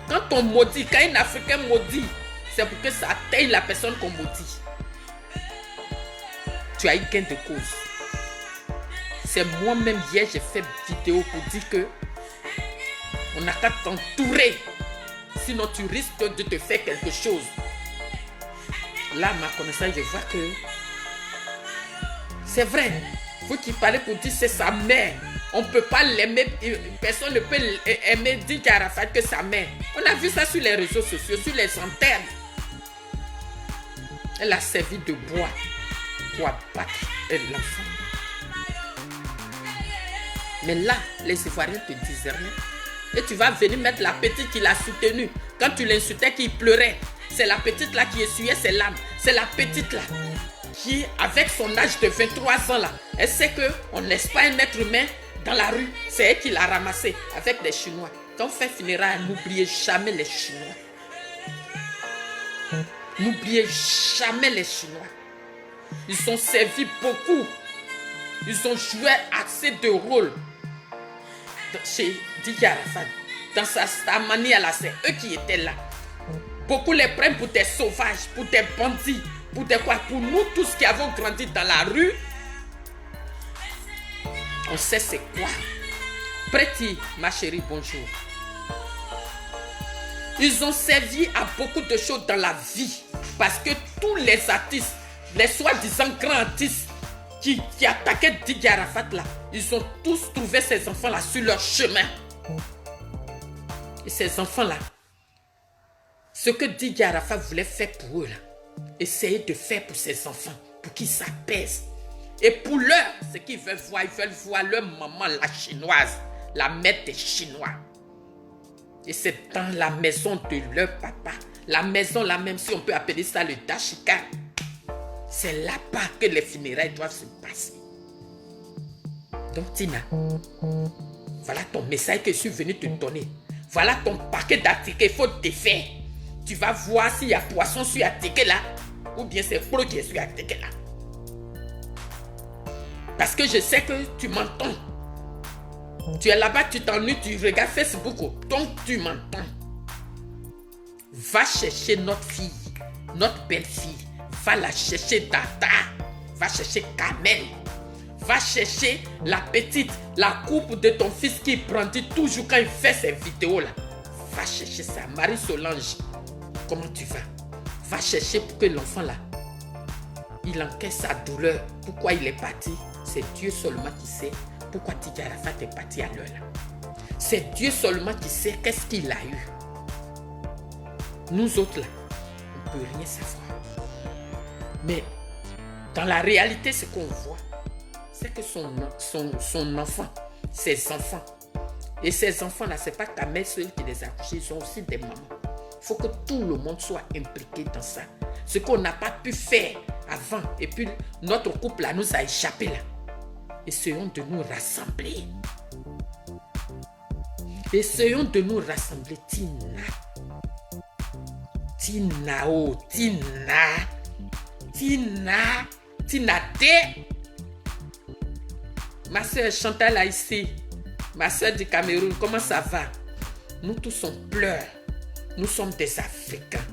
Quand on maudit, quand un Africain maudit, c'est pour que ça atteigne la personne qu'on maudit. Tu as eu gain de cause. C'est moi-même hier, j'ai fait une vidéo pour dire que on n'a qu'à t'entourer. Sinon, tu risques de te faire quelque chose. Là, à ma connaissance, je vois que c'est vrai. Vous qui parlez pour dire c'est sa mère. On ne peut pas l'aimer. Personne ne peut aimer Didier Arafat que sa mère. On a vu ça sur les réseaux sociaux, sur les antennes. Elle a servi de bois pour abattre l'enfant. Mais là, les Ivoiriens ne te disent rien. Et tu vas venir mettre la petite qui l'a soutenue. Quand tu l'insultais, qui pleurait. C'est la petite là qui essuyait ses larmes. C'est la petite là qui, avec son âge de 23 ans là, elle sait qu'on ne laisse pas un être humain dans la rue. C'est elle qui l'a ramassé avec les Chinois. Quand on fait funérailles, n'oubliez jamais les Chinois. N'oubliez jamais les Chinois. Ils ont servi beaucoup. Ils ont joué assez de rôle chez Didier Arafat. Dans sa manière là, c'est eux qui étaient là. Beaucoup les prennent pour des sauvages, pour des bandits, pour des quoi. Pour nous tous qui avons grandi dans la rue, on sait c'est quoi. Preti, ma chérie, bonjour. Ils ont servi à beaucoup de choses dans la vie. Parce que tous les artistes, les soi-disant grands artistes qui attaquaient Didier Arafat là, ils ont tous trouvé ces enfants là sur leur chemin. Et ces enfants là, ce que Didier Arafat voulait faire pour eux là, essayer de faire pour ses enfants, pour qu'ils s'apaisent. Et pour leur, ce qu'ils veulent voir, ils veulent voir leur maman, la chinoise, la mère des Chinois. Et c'est dans la maison de leur papa, la maison là, même si on peut appeler ça le Dashika, c'est là-bas que les funérailles doivent se passer. Donc Tina, Voilà ton message que je suis venu te donner. Voilà ton paquet d'articles, il faut défaire. Tu vas voir s'il y a poisson sur l'article là, ou bien c'est pro qui est sur l'article là. Parce que je sais que tu m'entends. Tu es là-bas, tu t'ennuies, tu regardes Facebook, donc tu m'entends. Va chercher notre fille, notre belle-fille. Va la chercher Dada. Va chercher Kamel. Va chercher la petite, la coupe de ton fils qui brandit toujours quand il fait ses vidéos là. Va chercher ça. Marie-Solange, comment tu vas? Va chercher pour que l'enfant là, il encaisse sa douleur. Pourquoi il est parti? C'est Dieu seulement qui sait pourquoi Didier Arafat est parti à l'heure là. C'est Dieu seulement qui sait qu'est-ce qu'il a eu. Nous autres là, on ne peut rien savoir. Mais dans la réalité, ce qu'on voit, c'est que son enfant, ses enfants, et ces enfants-là, ce n'est pas Kamel seul qui les a accouchés, ils sont aussi des mamans. Il faut que tout le monde soit impliqué dans ça. Ce qu'on n'a pas pu faire avant, et puis notre couple là nous a échappé là. Essayons de nous rassembler. Essayons de nous rassembler, Tina. Tina, oh, Tina. Tina. Tina D. Ma soeur Chantal là ici. Ma soeur du Cameroun, comment ça va? Nous tous on pleure. Nous sommes des Africains.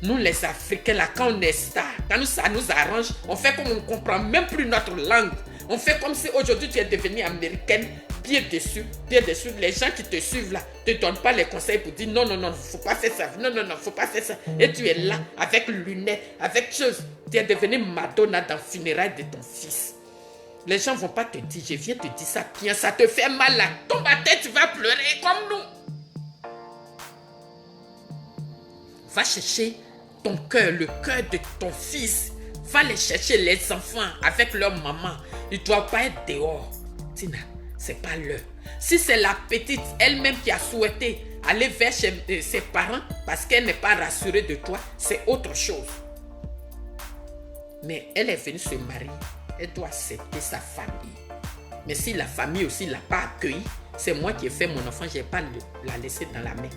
Nous les Africains là, quand on est star, quand ça nous arrange, on fait comme on ne comprend même plus notre langue. On fait comme si aujourd'hui tu es devenue américaine, pied dessus, pied dessus. Les gens qui te suivent là ne te donnent pas les conseils pour dire non, non, non, faut pas faire ça, non, non, non, faut pas faire ça. Et tu es là avec lunettes, avec choses. Tu es devenue Madonna dans le funérail de ton fils. Les gens ne vont pas te dire, je viens te dire ça bien, ça te fait mal là. Tombe à tête, tu vas pleurer comme nous. Va chercher ton cœur, le cœur de ton fils. Va les chercher, les enfants, avec leur maman. Ils ne doivent pas être dehors. Tina, ce n'est pas l'heure. Si c'est la petite elle-même qui a souhaité aller vers ses parents parce qu'elle n'est pas rassurée de toi, c'est autre chose. Mais elle est venue se marier. Elle doit accepter sa famille. Mais si la famille aussi ne l'a pas accueillie, c'est moi qui ai fait mon enfant, je n'ai pas la laisser dans la main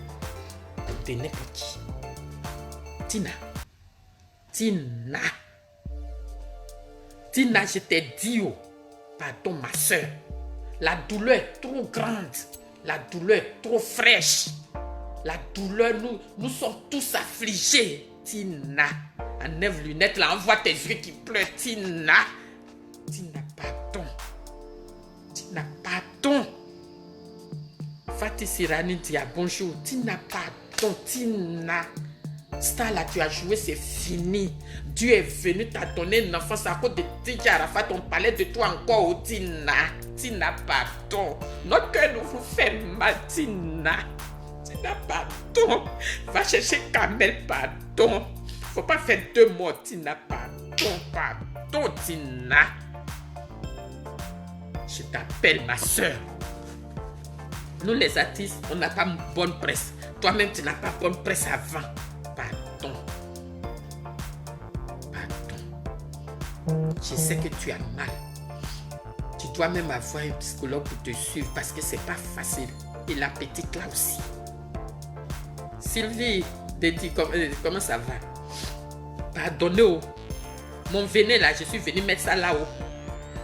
de n'importe qui. Tina. Tina. Tina, je t'ai dit, oh, pardon ma soeur, la douleur est trop grande, la douleur est trop fraîche, la douleur, nous sommes tous affligés. Tina, enlève lunettes là, on voit tes yeux qui pleurent. Tina, Tina, pardon. Tina, pardon. Fatih Sirani dit bonjour. Tina, pardon. Tina. Ça là, tu as joué, c'est fini. Dieu est venu t'a donné une enfance à cause de Didier Arafat. On parlait de toi encore, oh, Tina. Tina, pardon. Notre cœur nous fait mal, Tina. Tina, pardon. Va chercher Kamel, pardon. Faut pas faire deux mots, Tina, pardon, pardon, Tina. Je t'appelle ma soeur. Nous les artistes, on n'a pas bonne presse. Toi-même, tu n'as pas bonne presse avant. Pardon. Pardon. Je sais que tu as mal. Tu dois même avoir un psychologue pour te suivre parce que c'est pas facile. Et la petite là aussi. Sylvie, Dédi, comment ça va? Pardonnez-moi. Mon venin là, je suis venu mettre ça là-haut.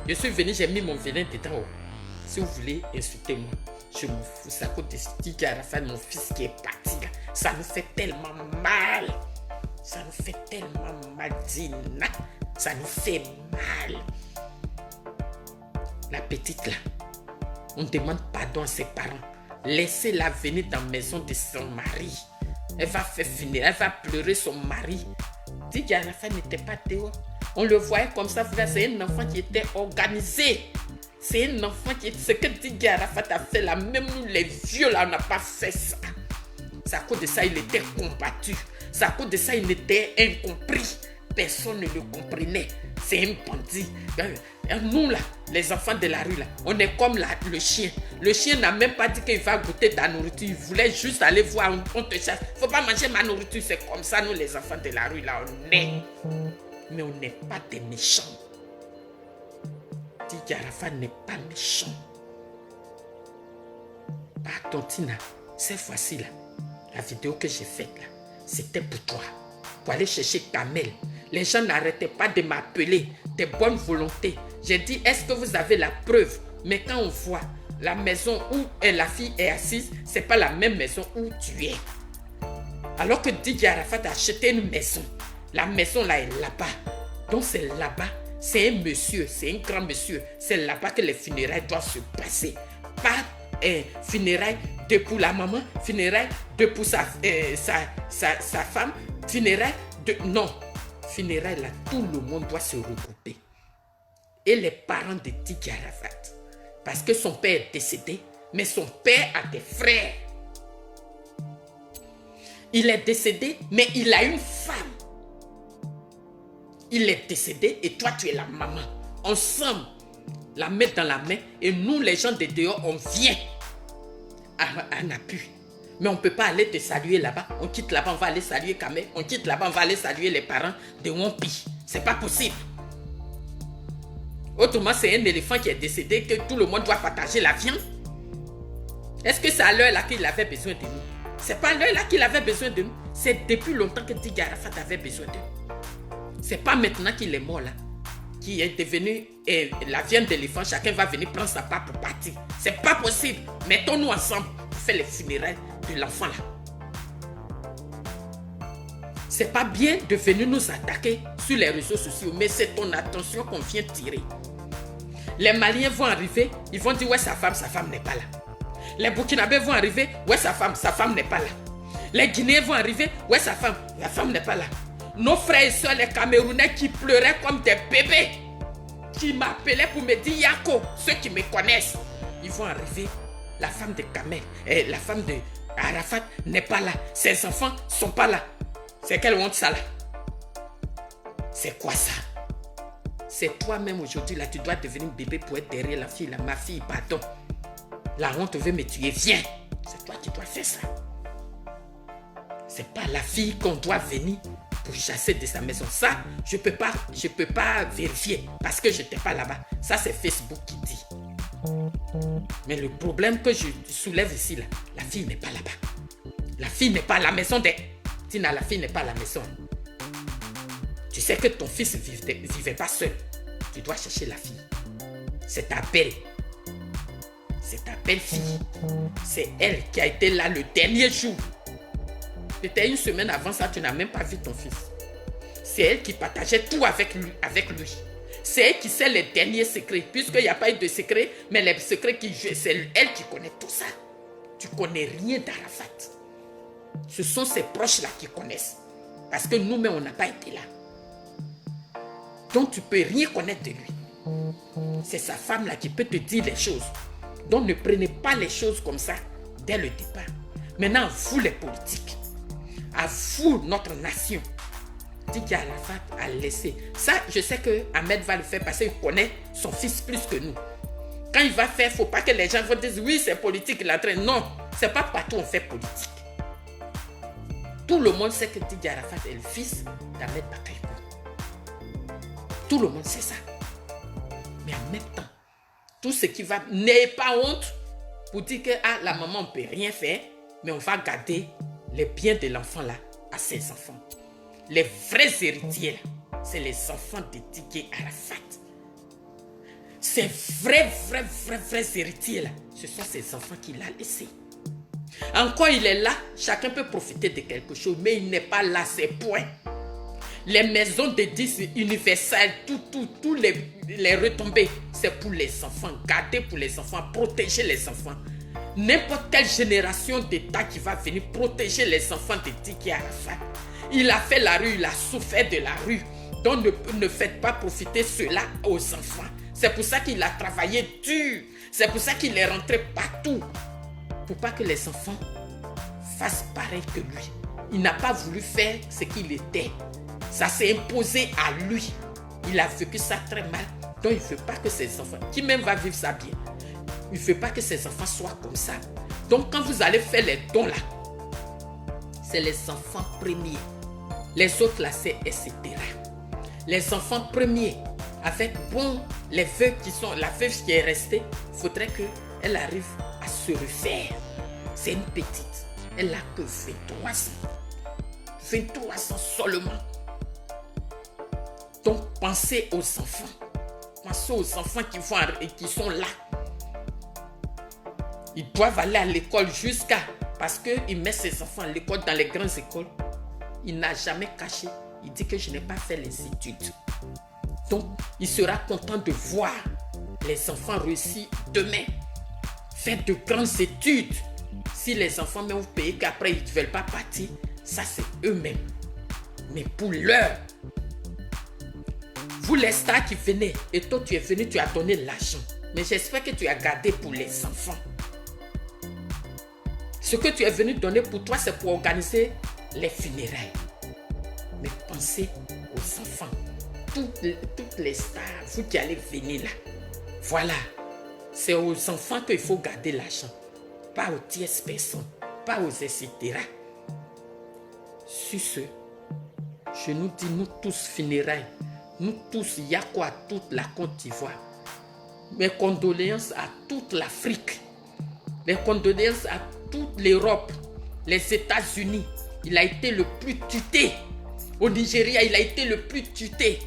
Je suis venu, j'ai mis mon venin dedans. Si vous voulez, insultez-moi. Je m'en fous. Ça coûte des Didier Arafat, mon fils qui est parti là. Ça nous fait tellement mal. Ça nous fait tellement mal, Dina. Ça nous fait mal. La petite là, on demande pardon à ses parents. Laissez-la venir dans la maison de son mari. Elle va faire finir, elle va pleurer son mari. Didier Arafat n'était pas dehors. On le voyait comme ça, c'est un enfant qui était organisé. C'est un enfant qui... Ce que Didier Arafat a fait là, même nous les vieux là, on n'a pas fait ça. C'est à cause de ça, il était combattu. C'est à cause de ça, il était incompris. Personne ne le comprenait. C'est un bandit. Nous là, les enfants de la rue là, on est comme le chien. Le chien n'a même pas dit qu'il va goûter ta nourriture. Il voulait juste aller voir, on te chasse. Faut pas manger ma nourriture, c'est comme ça, nous les enfants de la rue là, on est. Mais on n'est pas des méchants. Didier Arafat n'est pas méchant. Bah, Tontina, cette fois-ci là, la vidéo que j'ai faite là, c'était pour toi. Pour aller chercher Kamel. Les gens n'arrêtaient pas de m'appeler, des bonnes volontés. J'ai dit, est-ce que vous avez la preuve? Mais quand on voit la maison où la fille est assise, c'est pas la même maison où tu es. Alors que Didier Arafat a acheté une maison. La maison là est là-bas. Donc c'est là-bas. C'est un monsieur, c'est un grand monsieur. C'est là-bas que les funérailles doivent se passer. Pas funérailles de pour la maman, funérailles de pour sa femme, funérailles de... Non. Funérailles là, tout le monde doit se regrouper. Et les parents de Didier Arafat. Parce que son père est décédé, mais son père a des frères. Il est décédé, mais il a une femme. Il est décédé et toi, tu es la maman. Ensemble, la main dans la main. Et nous, les gens de dehors, on vient à un appui. Mais on ne peut pas aller te saluer là-bas. On quitte là-bas, on va aller saluer Kamel. On quitte là-bas, on va aller saluer les parents de Wampi. C'est pas possible. Autrement, c'est un éléphant qui est décédé que tout le monde doit partager la viande. Est-ce que c'est à l'heure là qu'il avait besoin de nous? C'est pas à l'heure là qu'il avait besoin de nous. C'est depuis longtemps que Didier Arafat avait besoin de nous. C'est pas maintenant qu'il est mort là, qui est devenu la viande d'éléphant. Chacun va venir prendre sa part pour partir. C'est pas possible. Mettons-nous ensemble pour faire les funérailles de l'enfant là. C'est pas bien de venir nous attaquer sur les réseaux sociaux, mais c'est ton attention qu'on vient tirer. Les Maliens vont arriver, ils vont dire ouais sa femme n'est pas là. Les Burkinabés vont arriver, ouais sa femme n'est pas là. Les Guinéens vont arriver, ouais sa femme n'est pas là. Nos frères et soeurs, les Camerounais qui pleuraient comme des bébés, qui m'appelaient pour me dire Yako, ceux qui me connaissent, ils vont arriver. La femme de Kamel, la femme de Arafat n'est pas là. Ses enfants ne sont pas là. C'est quelle honte ça là? C'est quoi ça? C'est toi-même aujourd'hui là, tu dois devenir bébé pour être derrière la fille là. Ma fille, pardon. La honte veut me tuer, viens. C'est toi qui dois faire ça. C'est pas la fille qu'on doit venir pour chasser de sa maison. Ça, je peux pas vérifier parce que je n'étais pas là-bas. Ça, c'est Facebook qui dit. Mais le problème que je soulève ici là, la fille n'est pas là-bas. La fille n'est pas à la maison des... Tina, la fille n'est pas à la maison. Tu sais que ton fils ne vivait pas seul. Tu dois chercher la fille. C'est ta belle. C'est ta belle-fille. C'est elle qui a été là le dernier jour. Peut-être une semaine avant ça, tu n'as même pas vu ton fils. C'est elle qui partageait tout avec lui. C'est elle qui sait les derniers secrets. Puisqu'il n'y a pas eu de secret, mais les secrets qui jouent, c'est elle qui connaît tout ça. Tu ne connais rien d'Arafat. Ce sont ses proches-là qui connaissent. Parce que nous-mêmes, on n'a pas été là. Donc, tu ne peux rien connaître de lui. C'est sa femme-là qui peut te dire les choses. Donc, ne prenez pas les choses comme ça dès le départ. Maintenant, à vous les politiques. À vous, notre nation. Didier Arafat a laissé. Ça, je sais que Ahmed va le faire parce qu'il connaît son fils plus que nous. Quand il va faire, il ne faut pas que les gens vont dire oui, c'est politique, il entraîne. Non, ce n'est pas partout on fait politique. Tout le monde sait que Didier Arafat est le fils d'Ahmed Bakayoko. Tout le monde sait ça. Mais en même temps, tout ce qui va... N'ayez pas honte pour dire que la maman ne peut rien faire, mais on va garder les biens de l'enfant là à ses enfants. Les vrais héritiers là, c'est les enfants de Didier Arafat. Ces vrais héritiers là, ce sont ces enfants qu'il a laissés. Encore il est là, chacun peut profiter de quelque chose, mais il n'est pas là, c'est point. Les maisons de 10 universelles, tous les retombées, c'est pour les enfants, garder pour les enfants, protéger les enfants. N'importe quelle génération d'État qui va venir protéger les enfants de Didier Arafat. Il a fait la rue, il a souffert de la rue. Donc ne faites pas profiter cela aux enfants. C'est pour ça qu'il a travaillé dur. C'est pour ça qu'il est rentré partout. Pour pas que les enfants fassent pareil que lui. Il n'a pas voulu faire ce qu'il était. Ça s'est imposé à lui. Il a vécu ça très mal. Donc il ne veut pas que ses enfants, qui même va vivre ça bien, il ne veut pas que ses enfants soient comme ça. Donc quand vous allez faire les dons là, c'est les enfants premiers. Les autres là, c'est etc. Les enfants premiers, avec les veuves qui sont, la veuve qui est restée, il faudrait qu'elle arrive à à se refaire. C'est une petite. Elle n'a que 23 ans. 23 ans seulement. Donc, pensez aux enfants. Pensez aux enfants qui sont là. Ils doivent aller à l'école jusqu'à... Parce qu'il met ses enfants à l'école dans les grandes écoles. Il n'a jamais caché. Il dit que je n'ai pas fait les études. Donc, il sera content de voir les enfants réussir demain. Faire de grandes études. Si les enfants même vous payez qu'après ils ne veulent pas partir, ça c'est eux-mêmes. Mais pour l'heure, vous les stars qui venaient, et toi tu es venu, tu as donné l'argent. Mais j'espère que tu as gardé pour les enfants. Ce que tu es venu donner pour toi, c'est pour organiser les funérailles. Mais pensez aux enfants. Toutes les stars, vous qui allez venir là. Voilà. C'est aux enfants qu'il faut garder l'argent. Pas aux tierces personnes. Pas aux etc. Sur ce, je nous dis, nous tous funérailles. Nous tous, il y a quoi à toute la Côte d'Ivoire. Mes condoléances à toute l'Afrique. Mes condoléances à toute l'Europe. Les États-Unis. Il a été le plus tuté. Au Nigeria, il a été le plus tuté.